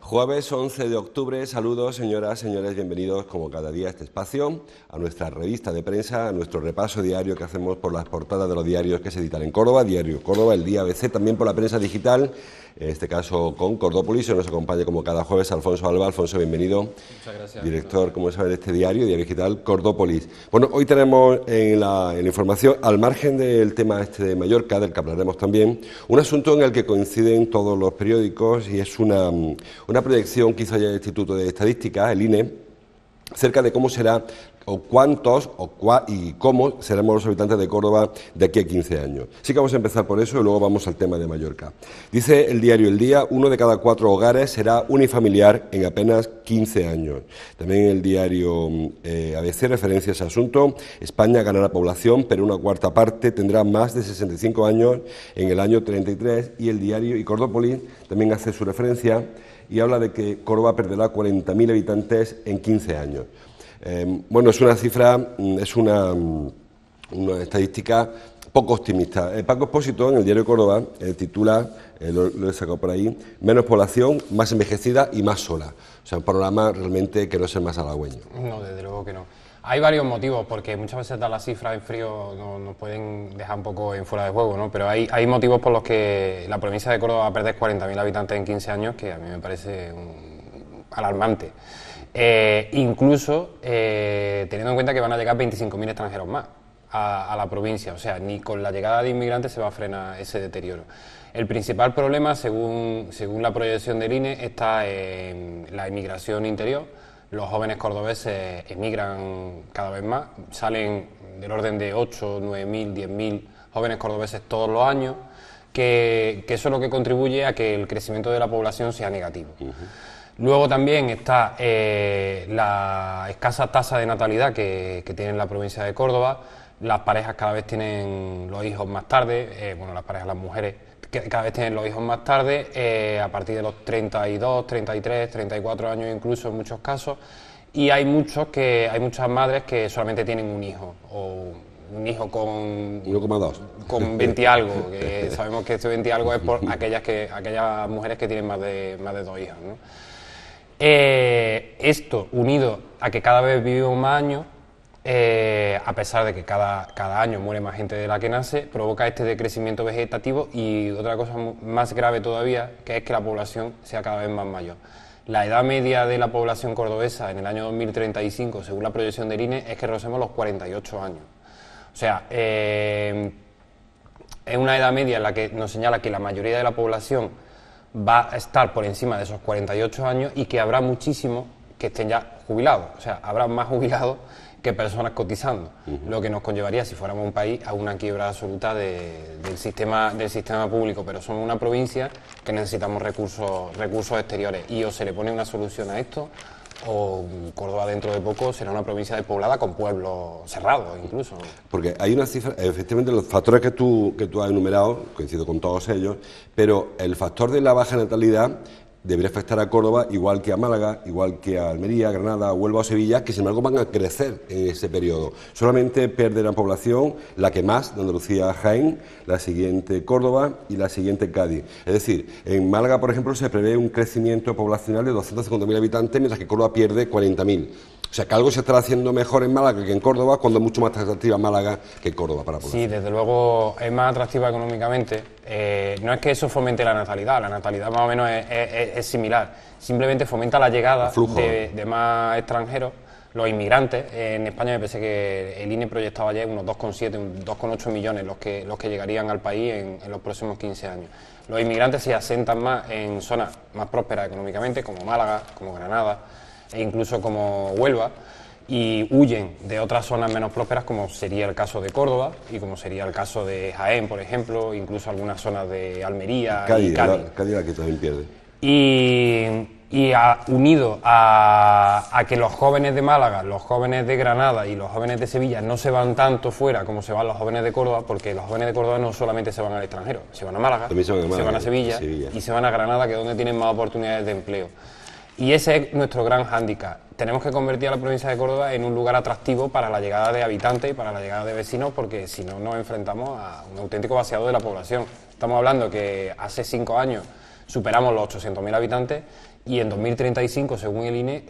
Jueves 11 de octubre, saludos señoras, señores, bienvenidos como cada día a este espacio, a nuestra revista de prensa, a nuestro repaso diario que hacemos por las portadas de los diarios que se editan en Córdoba, Diario Córdoba, el día ABC, también por la prensa digital, en este caso con Cordópolis, se nos acompaña como cada jueves Alfonso Alba. Alfonso, bienvenido. Muchas gracias. Director, como saben, de este diario digital Cordópolis. Bueno, hoy tenemos en la información, al margen del tema este de Mallorca, del que hablaremos también, un asunto en el que coinciden todos los periódicos y es una proyección que hizo ya el Instituto de Estadística, el INE, acerca de cómo será o cuántos y cómo seremos los habitantes de Córdoba de aquí a 15 años. Sí que vamos a empezar por eso y luego vamos al tema de Mallorca. Dice el diario El Día, 1 de cada 4 hogares será unifamiliar en apenas 15 años. También el diario ABC referencia a ese asunto. España ganará población, pero una cuarta parte tendrá más de 65 años en el año 33. Y el diario y Cordópolis también hace su referencia y habla de que Córdoba perderá 40.000 habitantes en 15 años. Bueno, es una cifra, es una estadística poco optimista. Paco Expósito, en el diario Córdoba, titula, lo he sacado por ahí, menos población, más envejecida y más sola. O sea, un panorama realmente que no es el más halagüeño. No, desde luego que no. Hay varios motivos, porque muchas veces dar las cifras en frío nos pueden dejar un poco en fuera de juego, ¿no? Pero hay motivos por los que la provincia de Córdoba va a perder 40.000 habitantes en 15 años, que a mí me parece alarmante. Incluso teniendo en cuenta que van a llegar 25.000 extranjeros más a la provincia, o sea, ni con la llegada de inmigrantes se va a frenar ese deterioro. El principal problema, según la proyección del INE, está en la inmigración interior. Los jóvenes cordobeses emigran cada vez más, salen del orden de 8, 9.000, 10.000 jóvenes cordobeses todos los años, que eso es lo que contribuye a que el crecimiento de la población sea negativo. Luego también está la escasa tasa de natalidad que tiene la provincia de Córdoba. Las parejas cada vez tienen los hijos más tarde, las mujeres que cada vez tienen los hijos más tarde, a partir de los 32, 33, 34 años incluso en muchos casos, y hay muchas madres que solamente tienen un hijo, o un hijo con 1,2. Con 20 y algo, que sabemos que este 20 y algo es por aquellas mujeres que tienen más de 2 hijos, ¿no? Esto, unido a que cada vez vivimos más años, a pesar de que cada año muere más gente de la que nace, provoca este decrecimiento vegetativo y otra cosa más grave todavía, que es que la población sea cada vez más mayor. La edad media de la población cordobesa en el año 2035, según la proyección del INE, es que rozemos los 48 años. O sea, es una edad media en la que nos señala que la mayoría de la población va a estar por encima de esos 48 años y que habrá muchísimos que estén ya jubilados. O sea, habrá más jubilados que personas cotizando, lo que nos conllevaría, si fuéramos un país, a una quiebra absoluta del sistema público. Pero somos una provincia que necesitamos recursos exteriores, y o se le pone una solución a esto, o Córdoba dentro de poco será una provincia despoblada con pueblos cerrados incluso. Porque hay una cifra, efectivamente los factores que tú has enumerado, coincido con todos ellos, pero el factor de la baja natalidad debería afectar a Córdoba igual que a Málaga, igual que a Almería, Granada, Huelva o Sevilla, que sin embargo van a crecer en ese periodo. Solamente perderán población la que más, de Andalucía, Jaén, la siguiente Córdoba y la siguiente Cádiz. Es decir, en Málaga, por ejemplo, se prevé un crecimiento poblacional de 250.000 habitantes, mientras que Córdoba pierde 40.000. O sea, que algo se estará haciendo mejor en Málaga que en Córdoba, cuando es mucho más atractiva Málaga que Córdoba para la población. Sí, desde luego es más atractiva económicamente. No es que eso fomente la natalidad más o menos es similar. Simplemente fomenta la llegada de más extranjeros, los inmigrantes. En España me parece que el INE proyectaba ayer unos 2,7, 2,8 millones los que llegarían al país en los próximos 15 años. Los inmigrantes se asentan más en zonas más prósperas económicamente, como Málaga, como Granada, e incluso como Huelva, y huyen de otras zonas menos prósperas, como sería el caso de Córdoba y como sería el caso de Jaén, por ejemplo, incluso algunas zonas de Almería y Cádiz. Cádiz, la que también pierde. Y Y unido a que los jóvenes de Málaga, los jóvenes de Granada y los jóvenes de Sevilla no se van tanto fuera como se van los jóvenes de Córdoba, porque los jóvenes de Córdoba no solamente se van al extranjero, se van a Málaga, se van a Sevilla y se van a Granada, que es donde tienen más oportunidades de empleo. Y ese es nuestro gran hándicap. Tenemos que convertir a la provincia de Córdoba en un lugar atractivo para la llegada de habitantes y para la llegada de vecinos, porque si no nos enfrentamos a un auténtico vaciado de la población. Estamos hablando que hace 5 años superamos los 800.000 habitantes y en 2035, según el INE,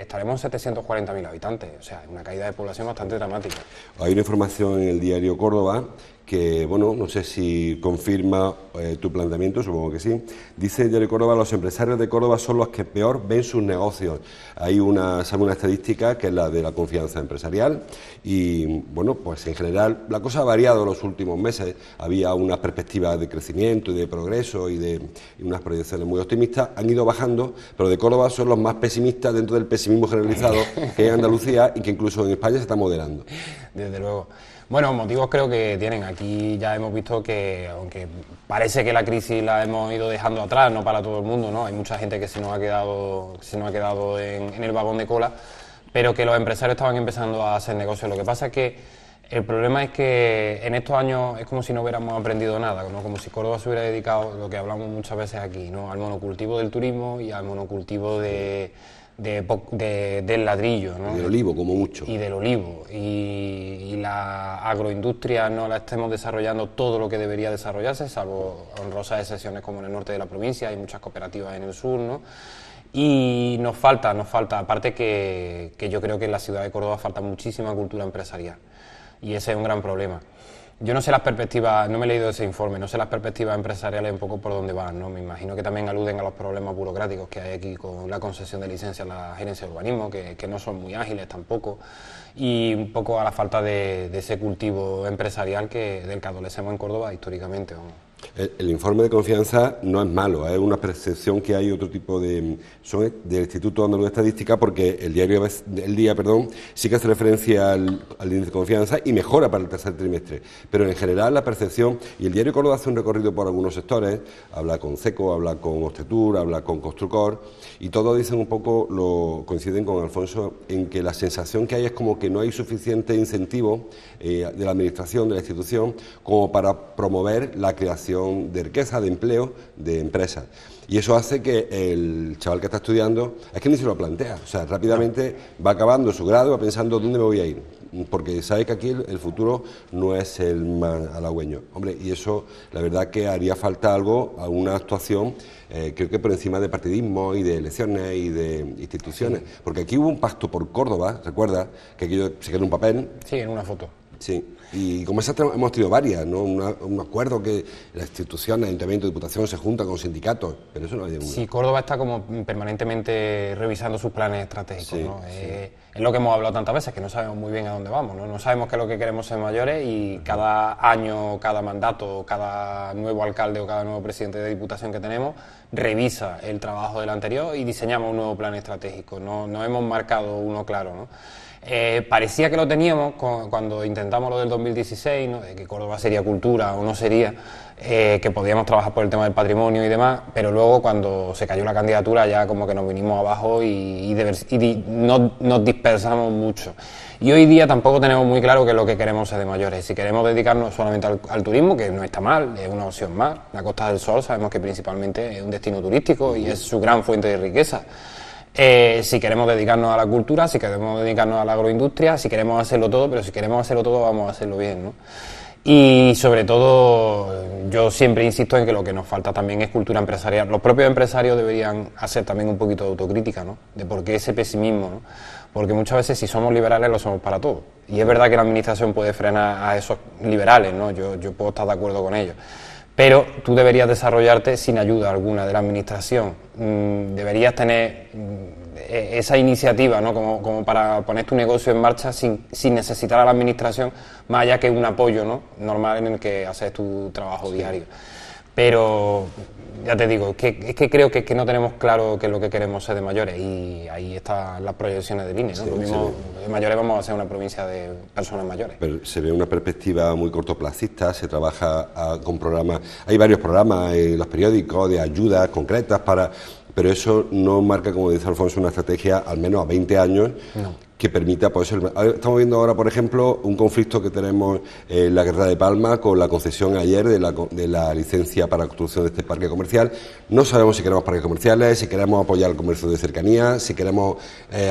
estaremos en 740.000 habitantes. O sea, una caída de población bastante dramática. Hay una información en el diario Córdoba que, bueno, no sé si confirma tu planteamiento, supongo que sí. Dice el diario Córdoba: los empresarios de Córdoba son los que peor ven sus negocios. Hay una estadística que es la de la confianza empresarial y, bueno, pues en general la cosa ha variado en los últimos meses. Había unas perspectivas de crecimiento y de progreso y unas proyecciones muy optimistas, han ido bajando, pero de Córdoba son los más pesimistas dentro del pesimismo generalizado que hay en Andalucía y que incluso en España se está moderando. Desde luego. Bueno, motivos creo que tienen. Aquí ya hemos visto que, aunque parece que la crisis la hemos ido dejando atrás, no para todo el mundo, ¿no? Hay mucha gente que se nos ha quedado en el vagón de cola, pero que los empresarios estaban empezando a hacer negocios. Lo que pasa es que el problema es que en estos años es como si no hubiéramos aprendido nada, ¿no? Como si Córdoba se hubiera dedicado, lo que hablamos muchas veces aquí, ¿no?, al monocultivo del turismo y al monocultivo del ladrillo, ¿no? Y del olivo, como mucho. Y del olivo. Y la agroindustria no la estemos desarrollando todo lo que debería desarrollarse, salvo honrosas excepciones como en el norte de la provincia, hay muchas cooperativas en el sur, ¿no? Y nos falta, aparte que yo creo que en la ciudad de Córdoba falta muchísima cultura empresarial. Y ese es un gran problema. Yo no sé las perspectivas, no me he leído ese informe, no sé las perspectivas empresariales un poco por dónde van, ¿no? Me imagino que también aluden a los problemas burocráticos que hay aquí con la concesión de licencias a la gerencia de urbanismo, que no son muy ágiles tampoco, y un poco a la falta de ese cultivo empresarial del que adolecemos en Córdoba históricamente, vamos. El informe de confianza no es malo, es una percepción que hay otro tipo son del Instituto Andaluz de Estadística, porque el Día sí que hace referencia al índice de confianza y mejora para el tercer trimestre, pero en general la percepción, y el diario Córdoba hace un recorrido por algunos sectores, habla con CECO, habla con Ostetur, habla con Construcor, y todos dicen un poco, coinciden con Alfonso, en que la sensación que hay es como que no hay suficiente incentivo de la administración, de la institución, como para promover la creación de riqueza, de empleo, de empresas. Y eso hace que el chaval que está estudiando, es que ni se lo plantea, o sea, rápidamente va acabando su grado, va pensando dónde me voy a ir, porque sabe que aquí el futuro no es el más halagüeño. Hombre, y eso, la verdad que haría falta alguna actuación, creo que por encima de partidismo y de elecciones y de instituciones, porque aquí hubo un pacto por Córdoba, ¿recuerdas? Que aquello se quedó en un papel. Sí, en una foto. Sí, y como esas hemos tenido varias, ¿no? Un acuerdo que las instituciones, ayuntamiento, diputación se juntan con sindicatos, pero eso no hay ninguna. Sí, Córdoba está como permanentemente revisando sus planes estratégicos, sí, ¿no? Sí. Es lo que hemos hablado tantas veces, que no sabemos muy bien a dónde vamos, ¿no? No sabemos qué es lo que queremos ser mayores y cada año, cada mandato, cada nuevo alcalde o cada nuevo presidente de diputación que tenemos revisa el trabajo del anterior y diseñamos un nuevo plan estratégico, no hemos marcado uno claro, ¿no? Parecía que lo teníamos cuando intentamos lo del 2016, ¿no?, de que Córdoba sería cultura o no sería, que podíamos trabajar por el tema del patrimonio y demás, pero luego cuando se cayó la candidatura ya como que nos vinimos abajo y nos dispersamos mucho. Y hoy día tampoco tenemos muy claro qué es lo que queremos ser de mayores. Si queremos dedicarnos solamente al turismo, que no está mal, es una opción más. La Costa del Sol sabemos que principalmente es un destino turístico y es su gran fuente de riqueza. Si queremos dedicarnos a la cultura, si queremos dedicarnos a la agroindustria, si queremos hacerlo todo, pero si queremos hacerlo todo vamos a hacerlo bien, ¿no? Y sobre todo yo siempre insisto en que lo que nos falta también es cultura empresarial. Los propios empresarios deberían hacer también un poquito de autocrítica, ¿no?, de por qué ese pesimismo, ¿no? Porque muchas veces si somos liberales lo somos para todo. Y es verdad que la administración puede frenar a esos liberales, ¿no? Yo puedo estar de acuerdo con ellos. Pero tú deberías desarrollarte sin ayuda alguna de la administración. Deberías tener esa iniciativa, ¿no?, como para poner tu negocio en marcha sin necesitar a la administración, más allá que un apoyo, ¿no?, normal en el que haces tu trabajo diario. Pero ya te digo, es que creo que no tenemos claro qué es lo que queremos ser de mayores y ahí están las proyecciones del INE, ¿no? Sí, lo mismo, de mayores vamos a ser una provincia de personas mayores. Pero se ve una perspectiva muy cortoplacista, se trabaja con programas, hay varios programas en los periódicos de ayudas concretas para pero eso no marca, como dice Alfonso, una estrategia al menos a 20 años. No. Que permita, pues estamos viendo ahora, por ejemplo, un conflicto que tenemos en la Guerra de Palma con la concesión ayer de la licencia para la construcción de este parque comercial. No sabemos si queremos parques comerciales, si queremos apoyar el comercio de cercanía, si queremos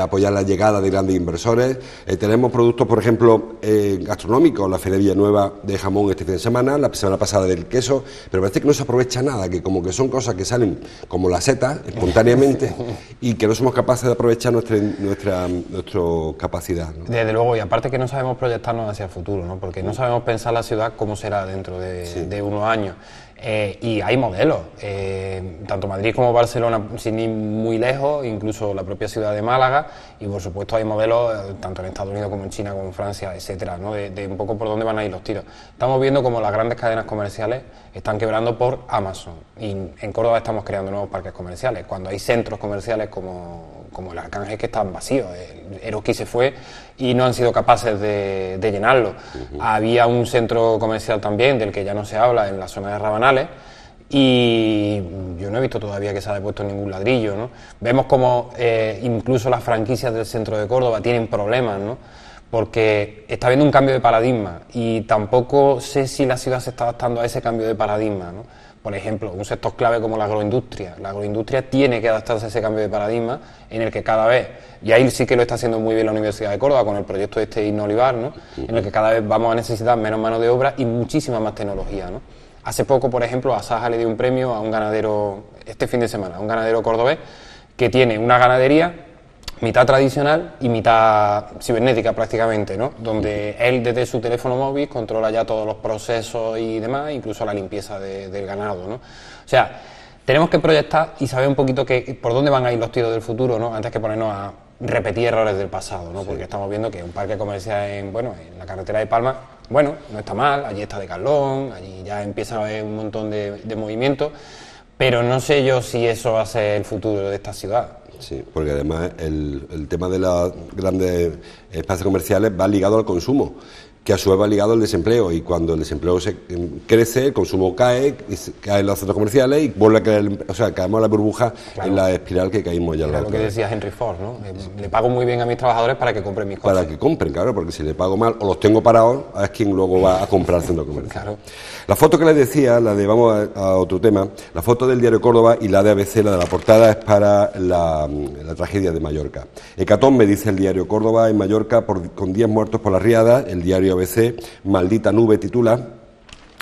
apoyar la llegada de grandes inversores. Tenemos productos, por ejemplo, gastronómicos, la Feria de Villanueva de jamón este fin de semana, la semana pasada del queso, pero parece que no se aprovecha nada, que como que son cosas que salen como la seta, espontáneamente, y que no somos capaces de aprovechar nuestro capacidad, ¿no? Desde luego, y aparte que no sabemos proyectarnos hacia el futuro, ¿no? Porque no sabemos pensar la ciudad cómo será dentro de unos años. Y hay modelos, tanto Madrid como Barcelona, sin ir muy lejos, incluso la propia ciudad de Málaga, y por supuesto hay modelos tanto en Estados Unidos como en China, como en Francia, etcétera, ¿no? De un poco por dónde van a ir los tiros. Estamos viendo como las grandes cadenas comerciales están quebrando por Amazon, y en Córdoba estamos creando nuevos parques comerciales, cuando hay centros comerciales como el Arcángel, que están vacíos. Eroski se fue y no han sido capaces de llenarlo. Había un centro comercial también, del que ya no se habla, en la zona de Rabanales, y yo no he visto todavía que se haya puesto ningún ladrillo, ¿no? Vemos como incluso las franquicias del centro de Córdoba tienen problemas, ¿no? Porque está habiendo un cambio de paradigma y tampoco sé si la ciudad se está adaptando a ese cambio de paradigma, ¿no? Por ejemplo, un sector clave como la agroindustria. La agroindustria tiene que adaptarse a ese cambio de paradigma en el que cada vez, y ahí sí que lo está haciendo muy bien la Universidad de Córdoba con el proyecto Himno Olivar, ¿no? En el que cada vez vamos a necesitar menos mano de obra y muchísima más tecnología, ¿no? Hace poco, por ejemplo, a Saja le dio un premio a un ganadero, este fin de semana, a un ganadero cordobés que tiene una ganadería mitad tradicional y mitad cibernética prácticamente, ¿no? Donde él desde su teléfono móvil controla ya todos los procesos y demás, incluso la limpieza del ganado, ¿no? O sea, tenemos que proyectar y saber un poquito por dónde van a ir los tiros del futuro, ¿no? Antes que ponernos a repetir errores del pasado, ¿no? Porque estamos viendo que un parque comercial en la carretera de Palma, bueno, no está mal, allí está Decathlon, allí ya empieza a haber un montón de movimientos, pero no sé yo si eso va a ser el futuro de esta ciudad. Sí, porque además el tema de los grandes espacios comerciales va ligado al consumo, que a su vez va ligado al desempleo, y cuando el desempleo crece, el consumo cae, caen los centros comerciales y vuelve a caer, o sea, caemos en la burbuja, claro, en la espiral que caímos ya. Era lo que decía Henry Ford, ¿no? Le pago muy bien a mis trabajadores para que compren mis cosas. Para que compren, claro, porque si le pago mal o los tengo parados, es quien luego va a comprar el centro comercial. Claro. La foto que les decía, vamos a otro tema, la foto del diario Córdoba y la de ABC, la de la portada, es para la tragedia de Mallorca. Hecatombe, dice el diario Córdoba, en Mallorca, con 10 muertos por las riadas. El diario ABC, maldita nube, titula.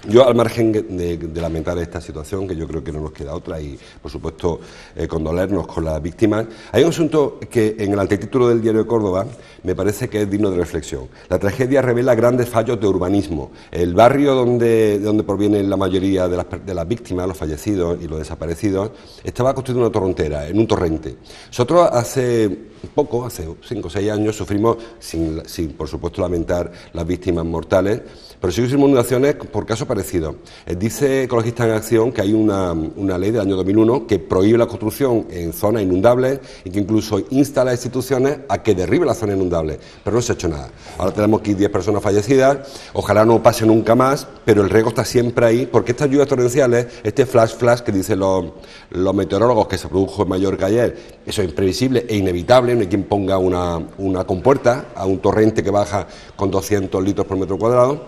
Yo, al margen de lamentar esta situación, que yo creo que no nos queda otra, y por supuesto condolernos con las víctimas, hay un asunto que en el antetítulo del diario de Córdoba me parece que es digno de reflexión. La tragedia revela grandes fallos de urbanismo. El barrio donde provienen la mayoría de las víctimas, los fallecidos y los desaparecidos, estaba construido una torrentera, en un torrente. Nosotros hace 5 o 6 años, sufrimos, sin por supuesto lamentar las víctimas mortales, pero sí hicimos inundaciones por casos parecidos. Dice Ecologistas en Acción que hay una ley del año 2001 que prohíbe la construcción en zonas inundables y que incluso insta a las instituciones a que derriben las zonas inundables, pero no se ha hecho nada. Ahora tenemos aquí 10 personas fallecidas, ojalá no pase nunca más, pero el riesgo está siempre ahí, porque estas lluvias torrenciales, este flash que dicen los meteorólogos que se produjo en Mallorca ayer, eso es imprevisible e inevitable, no hay quien ponga una compuerta a un torrente que baja con 200 litros por metro cuadrado.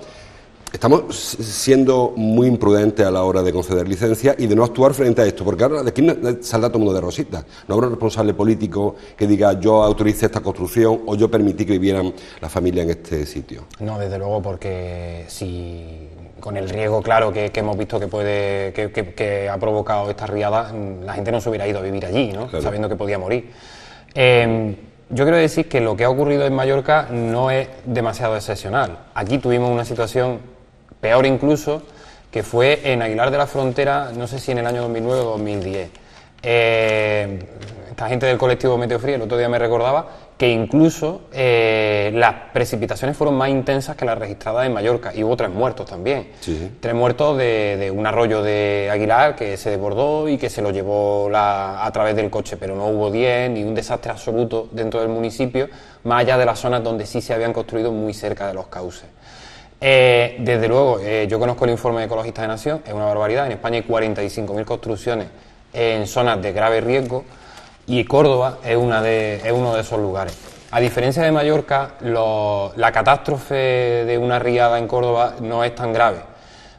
Estamos siendo muy imprudentes a la hora de conceder licencias y de no actuar frente a esto, porque ahora de aquí saldrá todo el mundo de rosita. No habrá un responsable político que diga yo autoricé esta construcción o yo permití que vivieran la familia en este sitio. No, desde luego, porque si con el riesgo claro que hemos visto que ha provocado esta riada, la gente no se hubiera ido a vivir allí, ¿no? Claro. Sabiendo que podía morir. Yo quiero decir que lo que ha ocurrido en Mallorca no es demasiado excepcional. Aquí tuvimos una situación peor incluso, que fue en Aguilar de la Frontera, no sé si en el año 2009 o 2010. Esta gente del colectivo Meteofría el otro día me recordaba que incluso las precipitaciones fueron más intensas que las registradas en Mallorca, y hubo 3 muertos también. Sí. 3 muertos de un arroyo de Aguilar que se desbordó y que se lo llevó a través del coche, pero no hubo 10, ni un desastre absoluto dentro del municipio, más allá de las zonas donde sí se habían construido muy cerca de los cauces. Desde luego, yo conozco el informe de Ecologistas de Nación, es una barbaridad. En España hay 45.000 construcciones en zonas de grave riesgo y Córdoba es uno de esos lugares. A diferencia de Mallorca, la catástrofe de una riada en Córdoba no es tan grave.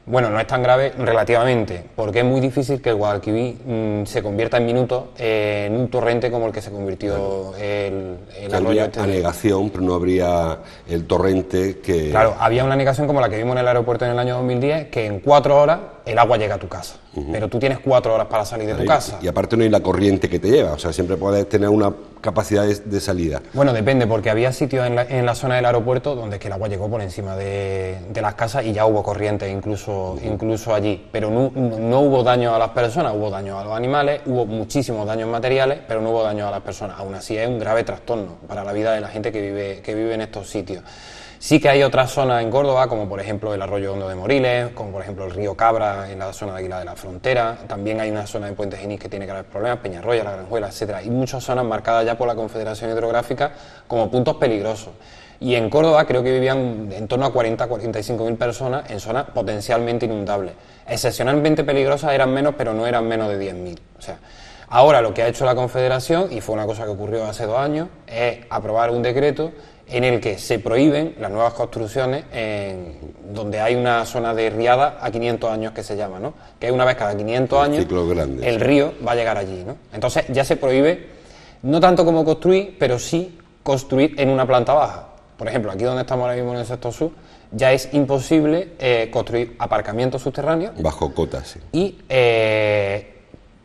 Bueno, no es tan grave relativamente, porque es muy difícil que el Guadalquivir se convierta en minutos en un torrente como el que se convirtió el arroyo este. Anegación, pero no habría el torrente que... Claro, había una anegación como la que vimos en el aeropuerto en el año 2010, que en 4 horas el agua llega a tu casa, pero tú tienes 4 horas para salir de tu casa. Y aparte no hay la corriente que te lleva, o sea, siempre puedes tener una capacidad de salida. Bueno, depende, porque había sitios en la zona del aeropuerto donde que el agua llegó por encima de las casas y ya hubo corriente incluso allí, pero no hubo daño a las personas, hubo daño a los animales, hubo muchísimos daños materiales, pero no hubo daño a las personas. Aún así es un grave trastorno para la vida de la gente que vive en estos sitios. Sí que hay otras zonas en Córdoba, como por ejemplo el arroyo Hondo de Moriles, como por ejemplo el río Cabra en la zona de Aguilar de la Frontera. También hay una zona de Puente Genil que tiene graves problemas, Peñarroya, La Granjuela, etcétera. Hay muchas zonas marcadas ya por la Confederación Hidrográfica como puntos peligrosos. Y en Córdoba creo que vivían en torno a 40-45.000 personas en zonas potencialmente inundables. Excepcionalmente peligrosas eran menos, pero no eran menos de 10.000. O sea, ahora lo que ha hecho la Confederación, y fue una cosa que ocurrió hace 2 años, es aprobar un decreto en el que se prohíben las nuevas construcciones donde hay una zona de riada a 500 años que se llama, ¿no? Que es una vez cada 500 años el río va a llegar allí, ¿no? Entonces ya se prohíbe, no tanto como construir, pero sí construir en una planta baja. Por ejemplo, aquí donde estamos ahora mismo en el sector sur, ya es imposible construir aparcamientos subterráneos. Bajo cota, sí. Y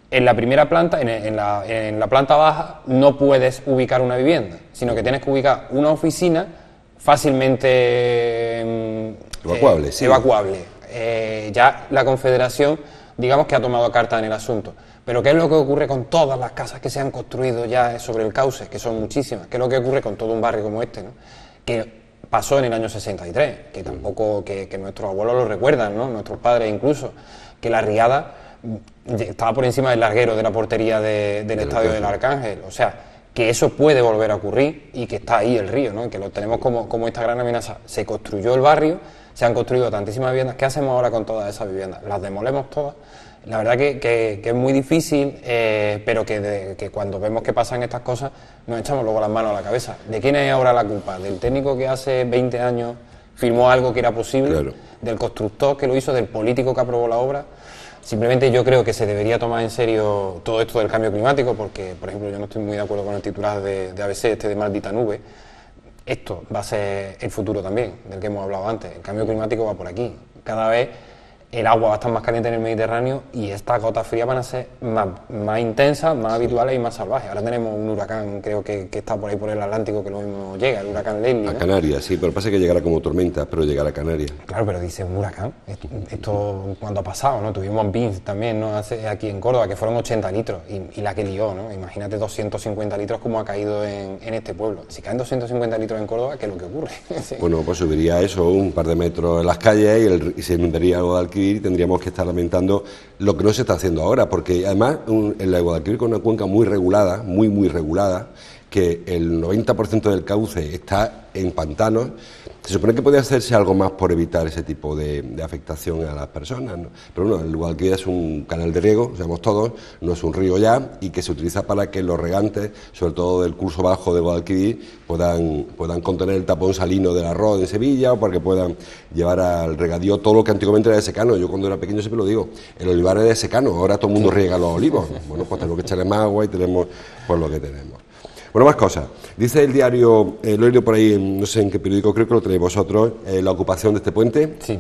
en la primera planta, en la planta baja, no puedes ubicar una vivienda, sino que tienes que ubicar una oficina fácilmente evacuable. Sí. Evacuable. Ya la Confederación, digamos que ha tomado carta en el asunto. Pero ¿qué es lo que ocurre con todas las casas que se han construido ya sobre el cauce, que son muchísimas? ¿Qué es lo que ocurre con todo un barrio como este, ¿no? Que pasó en el año 63, que tampoco que nuestros abuelos lo recuerdan, ¿no? Nuestros padres incluso, que la riada estaba por encima del larguero de la portería del estadio del Arcángel. O sea, que eso puede volver a ocurrir y que está ahí el río, ¿no? Que lo tenemos como esta gran amenaza. Se construyó el barrio, se han construido tantísimas viviendas. ¿Qué hacemos ahora con todas esas viviendas? ¿Las demolemos todas? La verdad que es muy difícil, pero que cuando vemos que pasan estas cosas nos echamos luego las manos a la cabeza. ¿De quién es ahora la culpa? ¿Del técnico que hace 20 años firmó algo que era posible? Claro. ¿Del constructor que lo hizo? ¿Del político que aprobó la obra? Simplemente yo creo que se debería tomar en serio todo esto del cambio climático, porque, por ejemplo, yo no estoy muy de acuerdo con el titular de ABC, de maldita nube. Esto va a ser el futuro también, del que hemos hablado antes. El cambio climático va por aquí. Cada vez el agua va a estar más caliente en el Mediterráneo y estas gotas frías van a ser más intensas, más habituales y más salvajes. Ahora tenemos un huracán, creo que está por ahí por el Atlántico, que lo mismo llega, el huracán Leslie, ¿no? A Canarias, sí, pero pasa que llegará como tormenta, pero llegará a Canarias. Claro, pero dice un huracán. Esto cuando ha pasado, ¿no? Tuvimos Vince también, ¿no? Aquí en Córdoba, que fueron 80 litros y la que lió, ¿no? Imagínate 250 litros como ha caído en este pueblo. Si caen 250 litros en Córdoba, ¿qué es lo que ocurre? Sí. Bueno, pues subiría eso un par de metros en las calles y se inundaría el Guadalquivir y tendríamos que estar lamentando lo que no se está haciendo ahora, porque además el Guadalquivir con una cuenca muy regulada, muy regulada, que el 90% del cauce está en pantanos. Se supone que podría hacerse algo más por evitar ese tipo de afectación a las personas, ¿no? Pero bueno, el Guadalquivir es un canal de riego, sabemos todos, no es un río ya, y que se utiliza para que los regantes, sobre todo del curso bajo del Guadalquivir, puedan contener el tapón salino del arroz en Sevilla, o para que puedan llevar al regadío todo lo que antiguamente era de secano. Yo cuando era pequeño siempre lo digo, el olivar era de secano, ahora todo el mundo riega los olivos. Bueno, pues tenemos que echarle más agua y tenemos pues lo que tenemos. Bueno, más cosas. Dice el diario, lo he leído por ahí, no sé en qué periódico, creo que lo tenéis vosotros, la ocupación de este puente. Sí.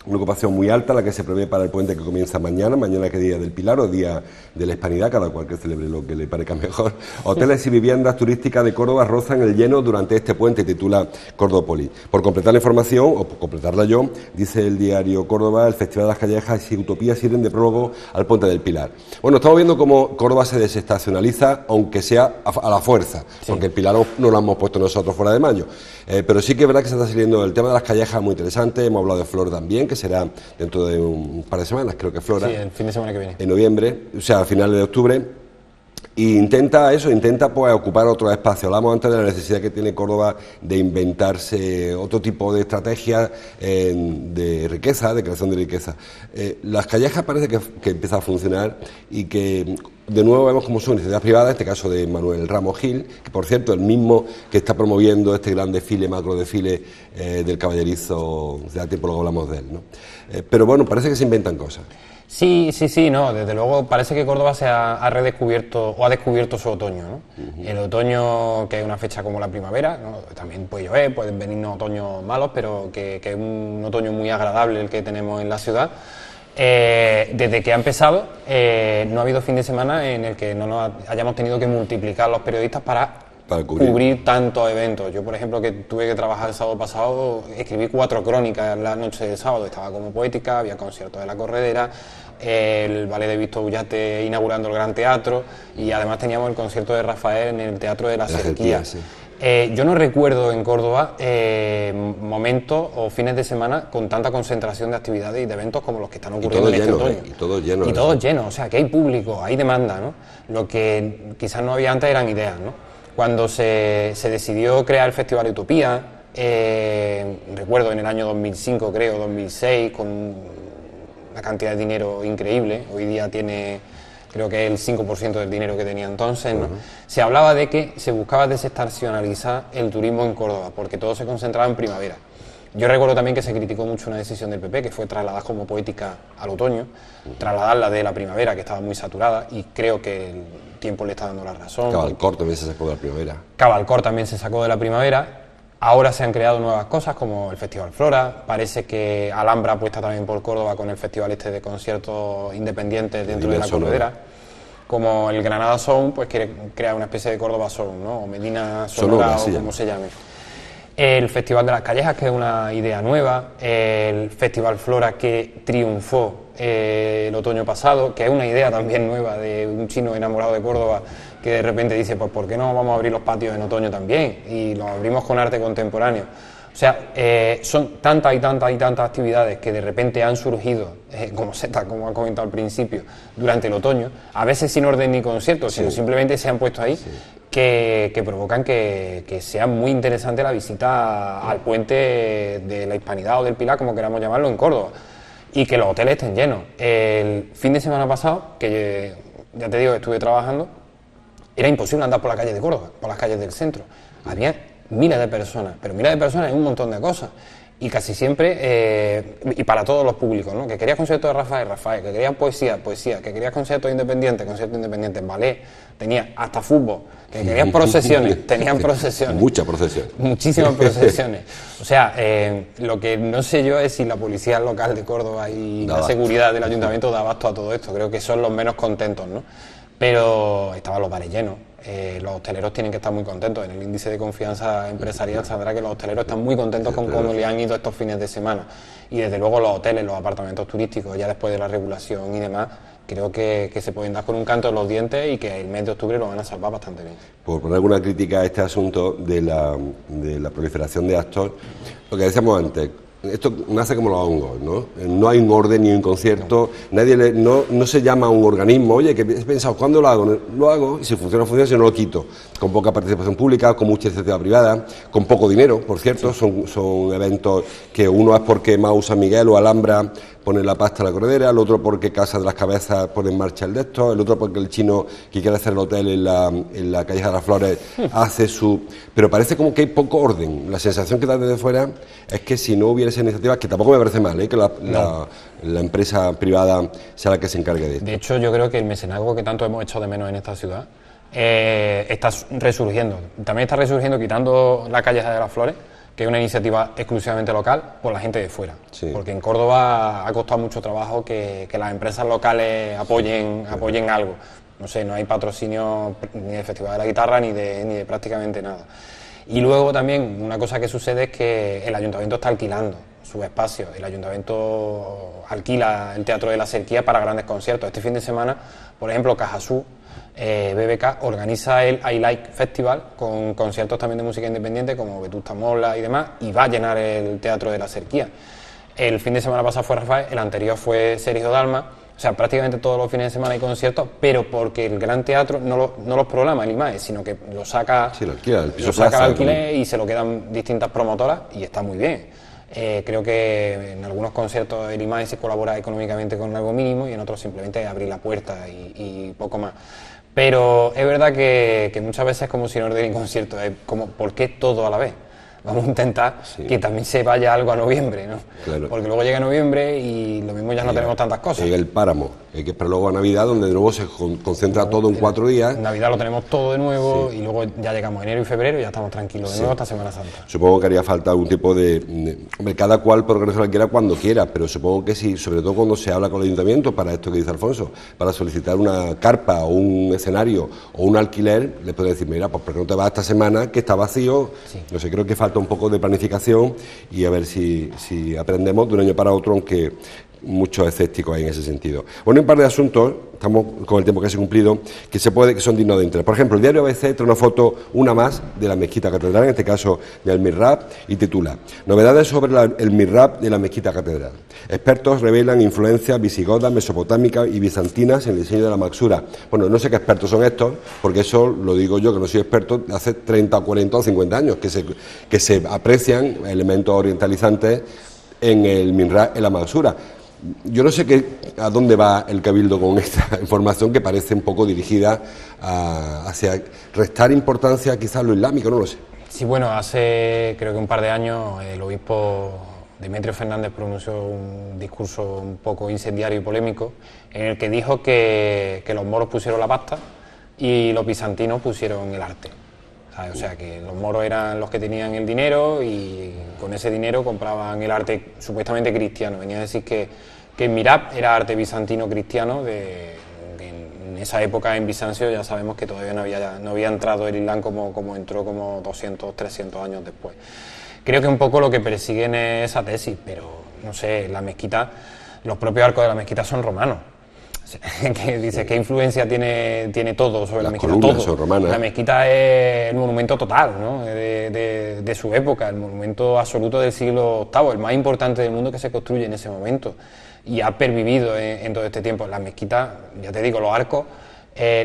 Una ocupación muy alta, la que se prevé para el puente que comienza mañana que es Día del Pilar o Día de la Hispanidad, cada cual que celebre lo que le parezca mejor. Hoteles y viviendas turísticas de Córdoba rozan el lleno durante este puente, titula Cordópolis. Por completar la información, o por completarla yo, dice el diario Córdoba, el Festival de las Callejas y Utopía sirven de prólogo al puente del Pilar. Bueno, estamos viendo cómo Córdoba se desestacionaliza, aunque sea a la fuerza, sí. Porque el Pilar no lo hemos puesto nosotros fuera de mayo. Pero sí que es verdad que se está saliendo el tema de las callejas muy interesante, hemos hablado de Flor también, que será dentro de un par de semanas, creo que Flora. Sí, el fin de semana que viene. En noviembre, o sea, a finales de octubre. E intenta pues ocupar otros espacios. Hablamos antes de la necesidad que tiene Córdoba de inventarse otro tipo de estrategias de riqueza, de creación de riqueza. Las callejas parece que empieza a funcionar y que de nuevo vemos cómo son iniciativas privadas, en este caso de Manuel Ramos Gil, que por cierto el mismo que está promoviendo este gran desfile, macro desfile del caballerizo, hace tiempo luego hablamos de él, ¿no? Pero bueno, parece que se inventan cosas. Sí, no, desde luego parece que Córdoba se ha redescubierto o ha descubierto su otoño, ¿no? El otoño, que es una fecha como la primavera, ¿no? También puede llover, pueden venirnos otoños malos, pero que es un otoño muy agradable el que tenemos en la ciudad. Desde que ha empezado, no ha habido fin de semana en el que no nos hayamos tenido que multiplicar los periodistas para cubrir tantos eventos. Yo, por ejemplo, que tuve que trabajar el sábado pasado, escribí 4 crónicas la noche del sábado. Estaba como poética, había conciertos de La Corredera, el ballet de Víctor Ullate inaugurando el Gran Teatro, y además teníamos el concierto de Rafael en el Teatro de la Cerquía. Sí. Yo no recuerdo en Córdoba momentos o fines de semana con tanta concentración de actividades y de eventos como los que están ocurriendo en este otoño. Y todos llenos. Y todos llenos, o sea, que hay público, hay demanda, ¿no? Lo que quizás no había antes eran ideas, ¿no? Cuando se decidió crear el Festival Utopía, recuerdo en el año 2005, creo, 2006, con una cantidad de dinero increíble, hoy día tiene, creo que es el 5% del dinero que tenía entonces, ¿no? Se hablaba de que se buscaba desestacionalizar el turismo en Córdoba, porque todo se concentraba en primavera. Yo recuerdo también que se criticó mucho una decisión del PP, que fue trasladar como poética al otoño, trasladarla de la primavera, que estaba muy saturada, y creo que el tiempo le está dando la razón. Cabalcor también se sacó de la primavera. Cabalcor también se sacó de la primavera. Ahora se han creado nuevas cosas como el Festival Flora. Parece que Alhambra apuesta también por Córdoba con el festival este de conciertos independientes dentro de la Corredera. Como el Granada Sound, pues quiere crear una especie de Córdoba Sound, ¿no? O Medina Sonora, o como se llame. El Festival de las Callejas, que es una idea nueva. El Festival Flora, que triunfó el otoño pasado, que es una idea también nueva de un chino enamorado de Córdoba, que de repente dice, pues ¿por qué no vamos a abrir los patios en otoño también? Y los abrimos con arte contemporáneo. O sea, son tantas y tantas actividades que de repente han surgido, como SETA, como ha comentado al principio, durante el otoño, a veces sin orden ni conciertos, sino simplemente se han puesto ahí, que provocan que sea muy interesante la visita al puente de la Hispanidad o del Pilar, como queramos llamarlo, en Córdoba, y que los hoteles estén llenos. El fin de semana pasado, que ya te digo que estuve trabajando, era imposible andar por la calle de Córdoba, por las calles del centro. Había miles de personas, pero miles de personas en un montón de cosas. Y casi siempre, y para todos los públicos, ¿no? Que querías conciertos de Rafael, que querías poesía, que querías conciertos independientes, ballet, tenía hasta fútbol, que querías procesiones, tenían procesiones. Muchas procesiones. Muchísimas procesiones. O sea, lo que no sé yo es si la policía local de Córdoba y la seguridad del ayuntamiento da abasto a todo esto. Creo que son los menos contentos, ¿no? Pero estaban los bares llenos. Los hosteleros tienen que estar muy contentos. En el índice de confianza empresarial saldrá que los hosteleros están muy contentos con cómo le han ido estos fines de semana. Y desde luego los hoteles, los apartamentos turísticos, ya después de la regulación y demás, creo que se pueden dar con un canto en los dientes y que el mes de octubre lo van a salvar bastante bien. Por poner alguna crítica a este asunto de la proliferación de actos, lo que decíamos antes, esto nace como los hongos, ¿no? No hay un orden ni un concierto, no se llama a un organismo, oye, que he pensado, ¿cuándo lo hago? Lo hago, y si funciona, funciona, si no lo quito. Con poca participación pública, con mucha iniciativa privada, con poco dinero, por cierto, son eventos que uno es porque Mau San Miguel o Alhambra pone la pasta a la Corredera, el otro porque Casa de las Cabezas pone en marcha el de esto, el otro porque el chino que quiere hacer el hotel en la calle de las Flores hace su... Pero parece como que hay poco orden. La sensación que da desde fuera es que si no hubiera esa iniciativa, que tampoco me parece mal, que la empresa privada sea la que se encargue de esto. De hecho, yo creo que el mecenazgo que tanto hemos echado de menos en esta ciudad está resurgiendo. También está resurgiendo quitando la calle de las Flores, que es una iniciativa exclusivamente local, por la gente de fuera. Sí. Porque en Córdoba ha costado mucho trabajo que las empresas locales apoyen algo. No sé, no hay patrocinio ni del Festival de la Guitarra ni de prácticamente nada. Y luego también una cosa que sucede es que el ayuntamiento está alquilando sus espacios. El ayuntamiento alquila el Teatro de la Cerquía para grandes conciertos. Este fin de semana, por ejemplo, Cajasú, BBK organiza el I Like Festival con conciertos también de música independiente como Vetusta Morla y demás, y va a llenar el Teatro de la Cerquía. El fin de semana pasado fue Rafael, el anterior fue Sergio Dalma. O sea, prácticamente todos los fines de semana hay conciertos, pero porque el Gran Teatro no los programa el IMAE, sino que lo saca, sí, lo alquila, lo saca al alquiler y se lo quedan distintas promotoras y está muy bien. Creo que en algunos conciertos el IMAE se colabora económicamente con algo mínimo y en otros simplemente abrir la puerta y poco más. Pero es verdad que muchas veces es como sin orden y concierto, es como ¿por qué todo a la vez? Vamos a intentar que también se vaya algo a noviembre, ¿no? Claro. Porque luego llega noviembre y lo mismo ya no tenemos tantas cosas. Llega el páramo, hay que esperar luego a Navidad, donde de nuevo se concentra todo en 4 días. En Navidad lo tenemos todo de nuevo y luego ya llegamos a enero y febrero y ya estamos tranquilos de nuevo hasta Semana Santa. Supongo que haría falta algún tipo de... Hombre, cada cual puede organizar lo que quiera cuando quiera, pero supongo que sí, sobre todo cuando se habla con el ayuntamiento, para esto que dice Alfonso, para solicitar una carpa o un escenario o un alquiler, le puede decir, mira, pues ¿por qué no te vas esta semana que está vacío? Sí. No sé, creo que falta un poco de planificación y a ver si aprendemos de un año para otro, aunque muchos escépticos hay en ese sentido. Bueno, un par de asuntos, estamos con el tiempo casi cumplido, que son dignos de interés. Por ejemplo, el diario ABC trae una foto, una más, de la mezquita catedral, en este caso del mihrab, y titula: Novedades sobre el mihrab de la mezquita catedral. Expertos revelan influencias visigodas, mesopotámicas y bizantinas en el diseño de la maksura. Bueno, no sé qué expertos son estos, porque eso lo digo yo, que no soy experto, de hace 30, 40 o 50 años, que se aprecian elementos orientalizantes en el mihrab, en la maksura. Yo no sé a dónde va el Cabildo con esta información, que parece un poco dirigida hacia restar importancia quizás a lo islámico, no lo sé. Sí, bueno, hace creo que un par de años el obispo Demetrio Fernández pronunció un discurso un poco incendiario y polémico en el que dijo que los moros pusieron la pasta y los bizantinos pusieron el arte. O sea, que los moros eran los que tenían el dinero y con ese dinero compraban el arte supuestamente cristiano. Venía a decir que el mihrab era arte bizantino cristiano, en esa época en Bizancio ya sabemos que todavía no había entrado el Islam como entró como 200, 300 años después. Creo que un poco lo que persiguen es esa tesis, pero no sé, la mezquita, los propios arcos de la mezquita son romanos. Que dices, ¿qué influencia tiene todo sobre la mezquita? Las columnas todo. son romanas. La mezquita es el monumento total, ¿no? de su época, el monumento absoluto del siglo VIII, el más importante del mundo que se construye en ese momento y ha pervivido en todo este tiempo. La mezquita, ya te digo, los arcos,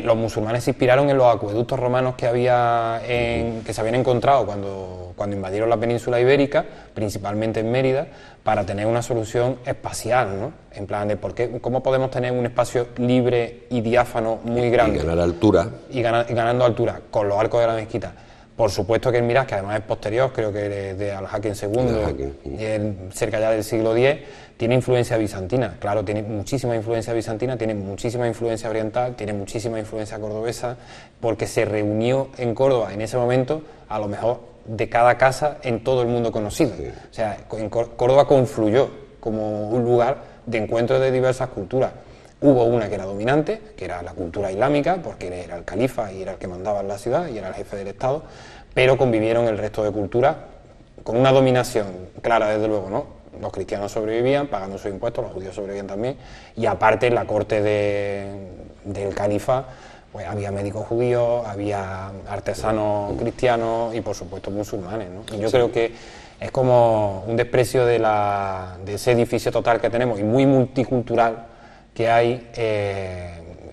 los musulmanes se inspiraron en los acueductos romanos que se habían encontrado cuando invadieron la península ibérica, principalmente en Mérida, para tener una solución espacial, ¿no? En plan de cómo podemos tener un espacio libre y diáfano muy grande. Y ganar altura. Y ganando altura, con los arcos de la mezquita. Por supuesto que el mihrab, que además es posterior, creo que es de Al-Hakim II, cerca ya del siglo X, tiene influencia bizantina. Claro, tiene muchísima influencia bizantina, tiene muchísima influencia oriental, tiene muchísima influencia cordobesa, porque se reunió en Córdoba en ese momento, a lo mejor, de cada casa en todo el mundo conocido. Sí. O sea, Córdoba confluyó como un lugar de encuentro de diversas culturas. Hubo una que era dominante, que era la cultura islámica, porque él era el califa y era el que mandaba en la ciudad y era el jefe del Estado, pero convivieron el resto de culturas con una dominación clara, desde luego, ¿no? Los cristianos sobrevivían pagando sus impuestos, los judíos sobrevivían también, y aparte en la corte del califa pues había médicos judíos, había artesanos cristianos y por supuesto musulmanes, ¿no? Y yo creo que es como un desprecio de ese edificio total que tenemos y muy multicultural que hay,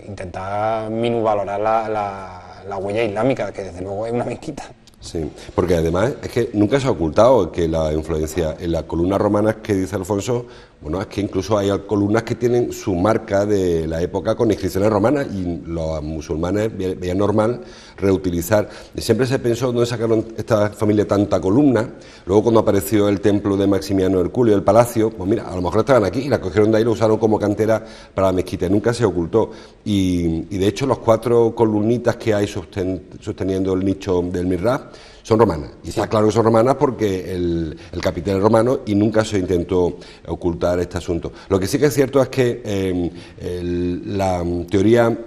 intentar minusvalorar la huella islámica, que desde luego es una mezquita. Sí, porque además es que nunca se ha ocultado que la influencia en las columnas romanas que dice Alfonso, bueno, es que incluso hay columnas que tienen su marca de la época con inscripciones romanas y los musulmanes veían normal reutilizar. Y siempre se pensó dónde sacaron esta familia tanta columna. Luego cuando apareció el templo de Maximiano Herculeo, el palacio, pues mira, a lo mejor estaban aquí y la cogieron de ahí y lo usaron como cantera para la mezquita. Nunca se ocultó. Y de hecho los 4 columnitas que hay sosteniendo el nicho del mihrab son romanas. Y está claro que son romanas porque el capitel es romano y nunca se intentó ocultar este asunto. Lo que sí que es cierto es que la teoría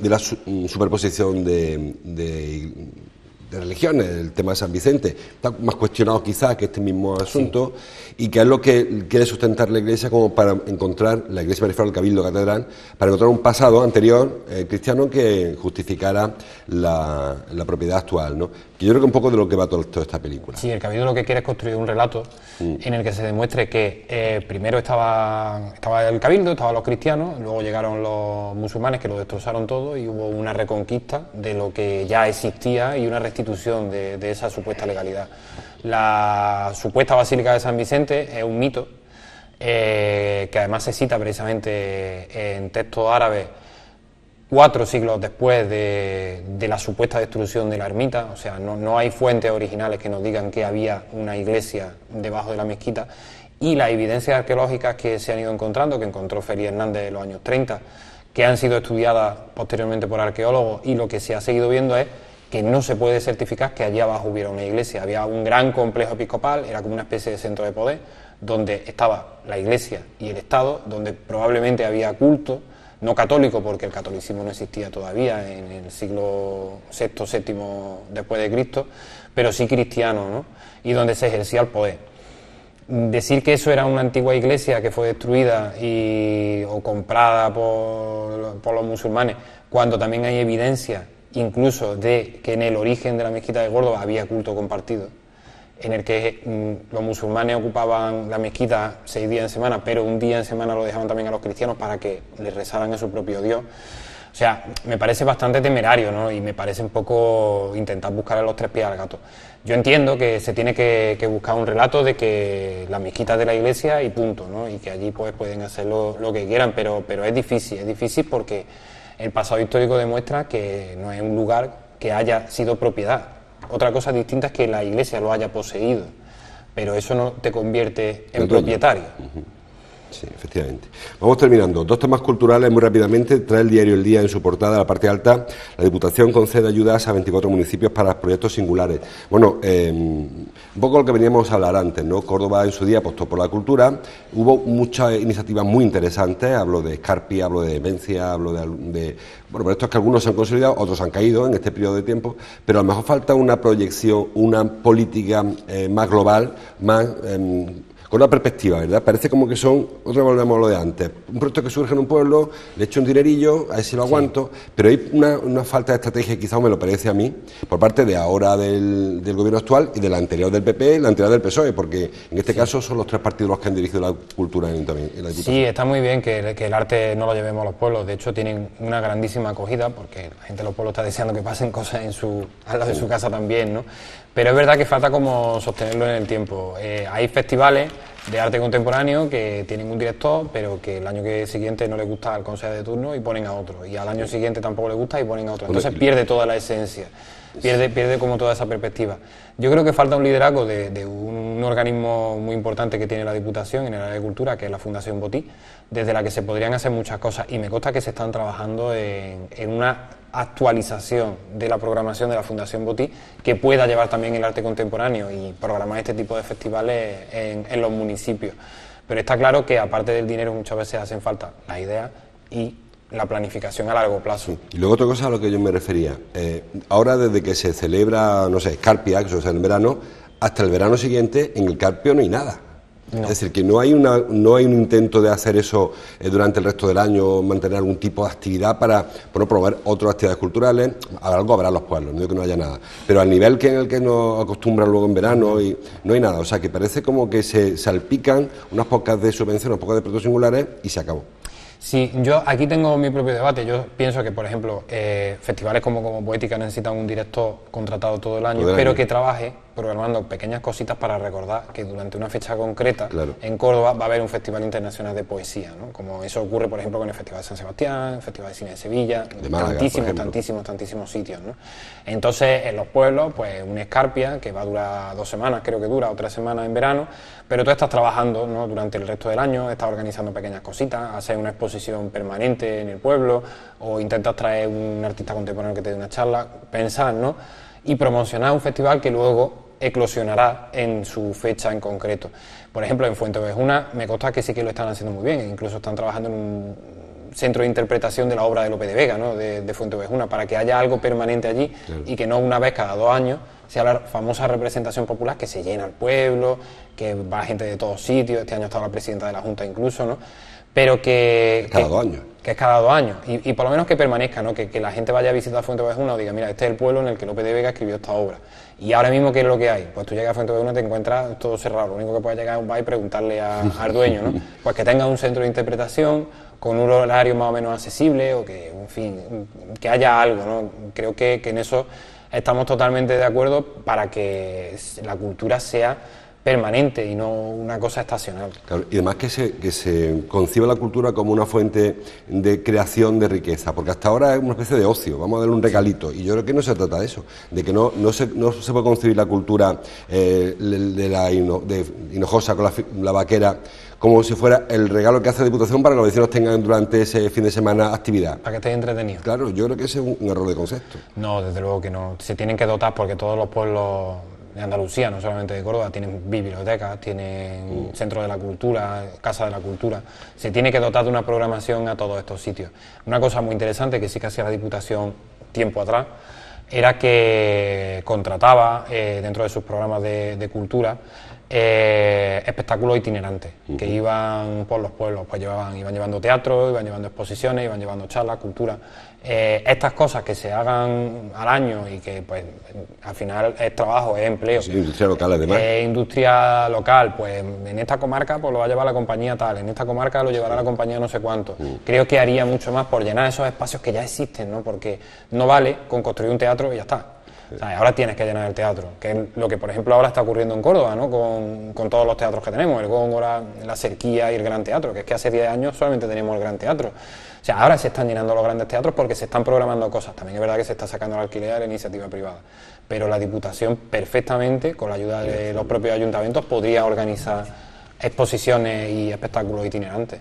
de la superposición de religiones, el tema de San Vicente, está más cuestionado quizás que este mismo asunto, y que es lo que quiere sustentar la Iglesia como para encontrar, la Iglesia me refiero al Cabildo Catedral, para encontrar un pasado anterior cristiano que justificara la propiedad actual, ¿no? Que yo creo que un poco de lo que va toda esta película. Sí, el Cabildo lo que quiere es construir un relato en el que se demuestre que primero estaba el Cabildo, estaban los cristianos, luego llegaron los musulmanes que lo destrozaron todo y hubo una reconquista de lo que ya existía y una restitución de esa supuesta legalidad. La supuesta Basílica de San Vicente es un mito que además se cita precisamente en textos árabes 4 siglos después de la supuesta destrucción de la ermita. O sea, no hay fuentes originales que nos digan que había una iglesia debajo de la mezquita, y las evidencias arqueológicas que se han ido encontrando, que encontró Félix Hernández en los años 30, que han sido estudiadas posteriormente por arqueólogos, y lo que se ha seguido viendo es que no se puede certificar que allí abajo hubiera una iglesia. Había un gran complejo episcopal, era como una especie de centro de poder, donde estaba la iglesia y el Estado, donde probablemente había culto, no católico, porque el catolicismo no existía todavía en el siglo VI, VII después de Cristo, pero sí cristiano, ¿no? Y donde se ejercía el poder. Decir que eso era una antigua iglesia que fue destruida o comprada por los musulmanes, cuando también hay evidencia incluso de que en el origen de la mezquita de Córdoba había culto compartido, en el que los musulmanes ocupaban la mezquita 6 días en semana, pero un día en semana lo dejaban también a los cristianos para que les rezaran a su propio Dios. O sea, me parece bastante temerario, ¿no? Y me parece un poco intentar buscar a los 3 pies al gato. Yo entiendo que se tiene que buscar un relato de que la mezquita es de la iglesia y punto, ¿no? Y que allí pues pueden hacer lo que quieran, pero es difícil porque el pasado histórico demuestra que no es un lugar que haya sido propiedad. Otra cosa distinta es que la iglesia lo haya poseído, pero eso no te convierte en propietario. Sí, efectivamente. Vamos terminando. 2 temas culturales muy rápidamente. Trae el diario El Día en su portada, en la parte alta. La Diputación concede ayudas a 24 municipios para proyectos singulares. Bueno, un poco lo que veníamos a hablar antes, ¿no? Córdoba en su día apostó por la cultura. Hubo muchas iniciativas muy interesantes. Hablo de Escarpia, hablo de Demencia, hablo de bueno, por esto es que algunos se han consolidado, otros han caído en este periodo de tiempo, pero a lo mejor falta una proyección, una política más global, más con una perspectiva, ¿verdad? Parece como que son, otra vez volvemos a lo de antes, un proyecto que surge en un pueblo, le echo un dinerillo, a ver si lo aguanto, sí. Pero hay una falta de estrategia, quizás me lo parece a mí, por parte de ahora del gobierno actual y de la anterior del PP y la anterior del PSOE, porque en este caso son los 3 partidos los que han dirigido la cultura en la Diputación. Sí, está muy bien que el arte no lo llevemos a los pueblos, de hecho tienen una grandísima acogida, porque la gente de los pueblos está deseando que pasen cosas al lado de su casa también, ¿no? Pero es verdad que falta como sostenerlo en el tiempo. Hay festivales de arte contemporáneo que tienen un director, pero que el año siguiente no le gusta al consejero de turno y ponen a otro, y al año siguiente tampoco le gusta y ponen a otro. Entonces pierde toda la esencia, pierde como toda esa perspectiva. Yo creo que falta un liderazgo de un organismo muy importante que tiene la Diputación en el área de cultura, que es la Fundación Botí, desde la que se podrían hacer muchas cosas, y me consta que se están trabajando en una actualización de la programación de la Fundación Botí que pueda llevar también el arte contemporáneo y programar este tipo de festivales en los municipios. Pero está claro que aparte del dinero muchas veces hacen falta las ideas y la planificación a largo plazo. Sí. Y luego otra cosa a lo que yo me refería, ahora desde que se celebra, no sé, Escarpia, que es en el verano, hasta el verano siguiente en el Carpio no hay nada. No. Es decir, que no hay un intento de hacer eso durante el resto del año, mantener algún tipo de actividad para promover otras actividades culturales. Algo habrá en los pueblos, no digo que no haya nada, pero al nivel en el que nos acostumbran luego en verano y no hay nada. O sea, que parece como que se salpican unas pocas de subvenciones, unas pocas de proyectos singulares y se acabó. Sí, yo aquí tengo mi propio debate. Yo pienso que, por ejemplo, festivales como Poética necesitan un director contratado todo el año, pero que trabaje programando pequeñas cositas para recordar que durante una fecha concreta en Córdoba va a haber un festival internacional de poesía, ¿no? Como eso ocurre, por ejemplo, con el Festival de San Sebastián, el Festival de Cine de Sevilla, de Málaga, tantísimos sitios, ¿no? Entonces, en los pueblos, pues una Escarpia, que va a durar 2 semanas, creo que dura, o 3 semanas en verano, pero tú estás trabajando, ¿no? Durante el resto del año, estás organizando pequeñas cositas, haces una exposición permanente en el pueblo, o intentas traer un artista contemporáneo que te dé una charla, pensar, ¿no? Y promocionar un festival que luego eclosionará en su fecha en concreto. Por ejemplo, en Fuenteovejuna me consta que sí que lo están haciendo muy bien, incluso están trabajando en un centro de interpretación de la obra de Lope de Vega, ¿no? de Fuenteovejuna, para que haya algo permanente allí y que no una vez cada 2 años sea la famosa representación popular que se llena el pueblo, que va gente de todos sitios. Este año ha estado la presidenta de la Junta incluso, ¿no? Pero que... Cada 2 años. que es cada 2 años, y por lo menos que permanezca, ¿no? Que la gente vaya a visitar Fuenteovejuna o diga, mira, este es el pueblo en el que Lope de Vega escribió esta obra. Y ahora mismo, ¿qué es lo que hay? Pues tú llegas a Fuenteovejuna y te encuentras todo cerrado, lo único que puedes llegar es un bar y preguntarle al dueño, ¿no? Pues que tenga un centro de interpretación con un horario más o menos accesible, o que, en fin, que haya algo, ¿no? Creo que en eso estamos totalmente de acuerdo para que la cultura sea permanente y no una cosa estacional. Claro, y además que se conciba la cultura como una fuente de creación de riqueza, porque hasta ahora es una especie de ocio, vamos a darle un regalito, y yo creo que no se trata de eso, de que no se puede concebir la cultura de Hinojosa con la vaquera como si fuera el regalo que hace la Diputación para que los vecinos tengan durante ese fin de semana actividad. Para que estéis entretenidos. Claro, yo creo que ese es un error de concepto. No, desde luego que no. Se tienen que dotar, porque todos los pueblos de Andalucía, no solamente de Córdoba, tienen bibliotecas, tienen centros de la cultura, casas de la cultura. Se tiene que dotar de una programación a todos estos sitios. Una cosa muy interesante que sí que hacía la Diputación tiempo atrás era que contrataba dentro de sus programas de cultura espectáculos itinerantes que iban por los pueblos, pues iban llevando teatro, iban llevando exposiciones, iban llevando charlas, cultura. Estas cosas que se hagan al año y que pues al final es trabajo, es empleo. Sí, industria local además. Industria local, pues en esta comarca pues lo va a llevar la compañía tal, en esta comarca lo llevará la compañía no sé cuánto. Creo que haría mucho más por llenar esos espacios que ya existen, ¿no? Porque no vale con construir un teatro y ya está. O sea, ahora tienes que llenar el teatro, que es lo que por ejemplo ahora está ocurriendo en Córdoba, ¿no? Con todos los teatros que tenemos, el Góngora, la Cerquía y el Gran Teatro, que es que hace 10 años solamente teníamos el Gran Teatro. O sea, ahora se están llenando los grandes teatros porque se están programando cosas. También es verdad que se está sacando al alquiler a la iniciativa privada, pero la Diputación perfectamente, con la ayuda de los propios ayuntamientos, podría organizar exposiciones y espectáculos itinerantes.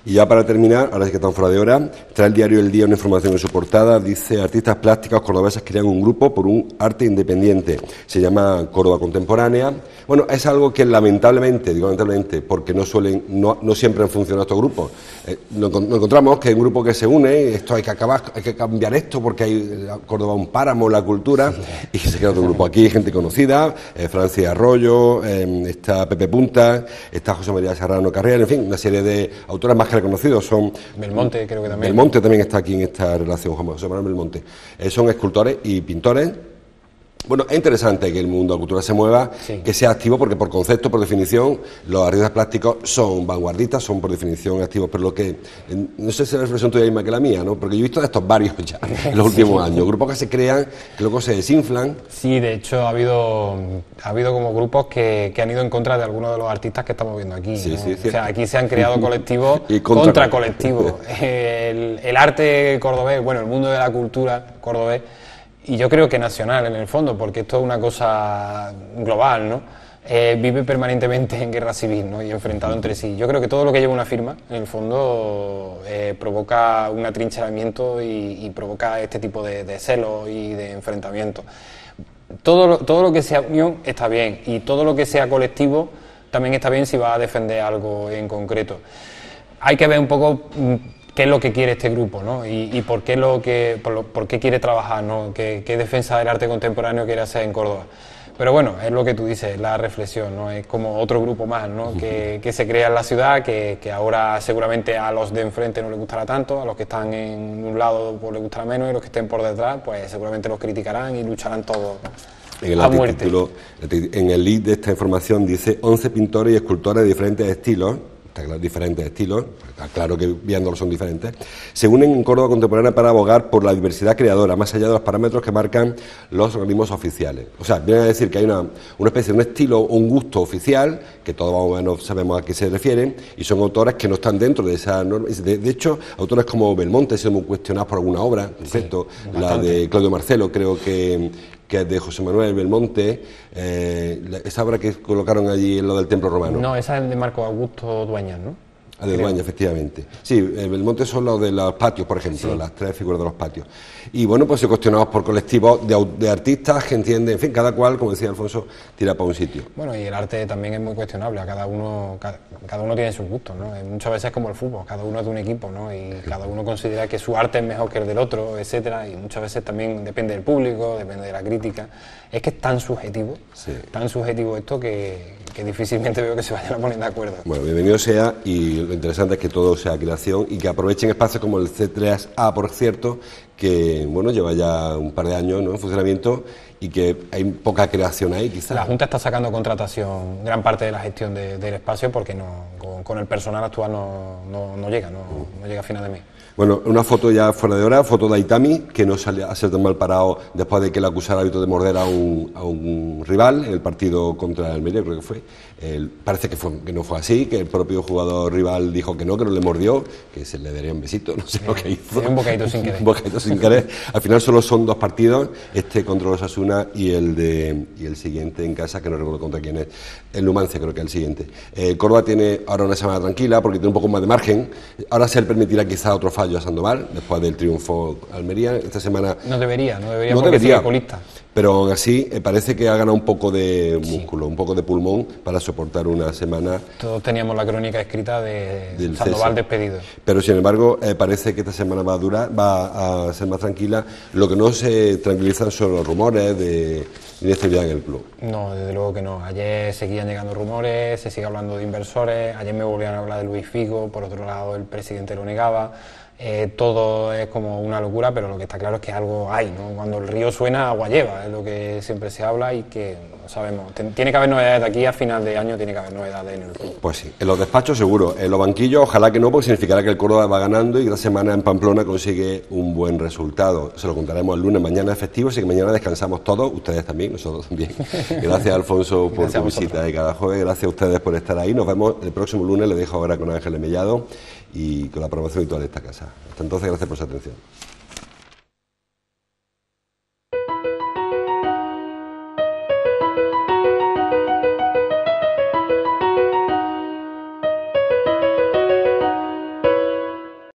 Y ya para terminar, ahora sí que estamos fuera de hora, trae el diario El Día una información en su portada, dice: artistas plásticos cordobeses crean un grupo por un arte independiente, se llama Córdoba Contemporánea. Bueno, es algo que lamentablemente, digo lamentablemente, porque no siempre han funcionado estos grupos. Nos encontramos que hay un grupo que se une, esto hay que acabar, hay que cambiar esto porque hay Córdoba un páramo, la cultura, y se crea otro grupo. Aquí hay gente conocida, Francia Arroyo, está Pepe Punta, está José María Serrano Carriera, en fin, una serie de autores más que reconocidos. Son Belmonte, creo que también. Belmonte también está aquí en esta relación, José Manuel Belmonte. Son escultores y pintores. Bueno, es interesante que el mundo de la cultura se mueva, sí, que sea activo, porque por concepto, por definición, los artistas plásticos son vanguardistas, son por definición activos, pero lo que, no sé si la reflexión tuya es más que la mía, ¿no? Porque yo he visto de estos varios ya en los últimos años, grupos que se crean, que luego se desinflan. Sí, de hecho ha habido como grupos que han ido en contra de algunos de los artistas que estamos viendo aquí, sí, ¿no? Sí, o sea, aquí se han creado colectivos y contra colectivos. El arte cordobés, bueno, el mundo de la cultura cordobés, y yo creo que nacional en el fondo, porque esto es una cosa global, ¿no? Vive permanentemente en guerra civil, ¿no? Y enfrentado entre sí. Yo creo que todo lo que lleva una firma, en el fondo, provoca un atrincheramiento y provoca este tipo de celos y de enfrentamientos. Todo lo que sea unión está bien, y todo lo que sea colectivo también está bien si va a defender algo en concreto. Hay que ver un poco qué es lo que quiere este grupo, ¿no? Y por qué quiere trabajar, ¿no? ¿Qué defensa del arte contemporáneo quiere hacer en Córdoba? Pero bueno, es lo que tú dices, la reflexión, ¿no? Es como otro grupo más, ¿no? Que se crea en la ciudad, que ahora seguramente a los de enfrente no les gustará tanto, a los que están en un lado pues les gustará menos, y los que estén por detrás pues seguramente los criticarán y lucharán todos a muerte. En el lead de esta información dice: 11 pintores y escultores de diferentes estilos, está claro que viéndolos son diferentes, se unen en Córdoba Contemporánea para abogar por la diversidad creadora, más allá de los parámetros que marcan los organismos oficiales. O sea, viene a decir que hay una especie de un estilo, un gusto oficial, que todos más o menos sabemos a qué se refieren, y son autores que no están dentro de esa norma. De hecho, autores como Belmonte se han cuestionado por alguna obra, perfecto, sí, la de Claudio Marcelo, creo que es de José Manuel Belmonte, esa obra que colocaron allí en lo del Templo Romano. No, esa es de Marco Augusto Dueñas, ¿no? De Dueñas, efectivamente. Sí, Belmonte son los de los patios, por ejemplo, sí, las 3 figuras de los patios. Y bueno, pues se cuestionados por colectivos de artistas que entienden, en fin, cada cual, como decía Alfonso, tira para un sitio. Bueno, y el arte también es muy cuestionable, cada uno tiene sus gustos, ¿no? Muchas veces es como el fútbol, cada uno es de un equipo, ¿no? Y cada uno considera que su arte es mejor que el del otro, etcétera, y muchas veces también depende del público, depende de la crítica. Es que es tan subjetivo esto que difícilmente veo que se vayan a poner de acuerdo. Bueno, bienvenido sea, y lo interesante es que todo sea creación y que aprovechen espacios como el C3A, por cierto, que bueno, lleva ya un par de años, ¿no?, en funcionamiento y que hay poca creación ahí, quizás. La Junta está sacando contratación gran parte de la gestión del espacio porque con el personal actual no llega a final de mes. Bueno, una foto ya fuera de hora, foto de Aitami, que no sale a ser tan mal parado después de que le acusara hábito de morder a un rival en el partido contra el Almería, creo que fue. Parece que no fue así, que el propio jugador rival dijo que no le mordió, que se le daría un besito, no sé lo que hizo. Un bocadito sin querer. Un bocadito sin querer. Al final solo son 2 partidos, este contra los Osasuna y el siguiente en casa, que no recuerdo contra quién es. El Numancia creo que es el siguiente. Córdoba tiene ahora una semana tranquila porque tiene un poco más de margen. Ahora se le permitirá quizá otro fallo a Sandoval, después del triunfo Almería. Esta semana... No debería porque sigue colista. Pero aún así parece que ha ganado un poco de músculo, un poco de pulmón para soportar una semana. Todos teníamos la crónica escrita de Sandoval despedido. Pero sin embargo parece que esta semana va a ser más tranquila. Lo que no se tranquilizan son los rumores de inestabilidad en el club. No, desde luego que no. Ayer seguían llegando rumores, se sigue hablando de inversores, ayer me volvían a hablar de Luis Figo, por otro lado el presidente lo negaba. Todo es como una locura, pero lo que está claro es que algo hay, ¿no? Cuando el río suena, agua lleva, es lo que siempre se habla y que no sabemos. Tiene que haber novedades de aquí a final de año, tiene que haber novedades en el club. Pues sí, en los despachos seguro, en los banquillos ojalá que no, porque significará que el Córdoba va ganando y que la semana en Pamplona consigue un buen resultado. Se lo contaremos el lunes, mañana es festivo, así que mañana descansamos todos, ustedes también, nosotros también. Gracias Alfonso por tu visita de cada jueves, gracias a ustedes por estar ahí. Nos vemos el próximo lunes, le dejo ahora con Ángeles Mellado y con la promoción habitual de esta casa. Hasta entonces, gracias por su atención.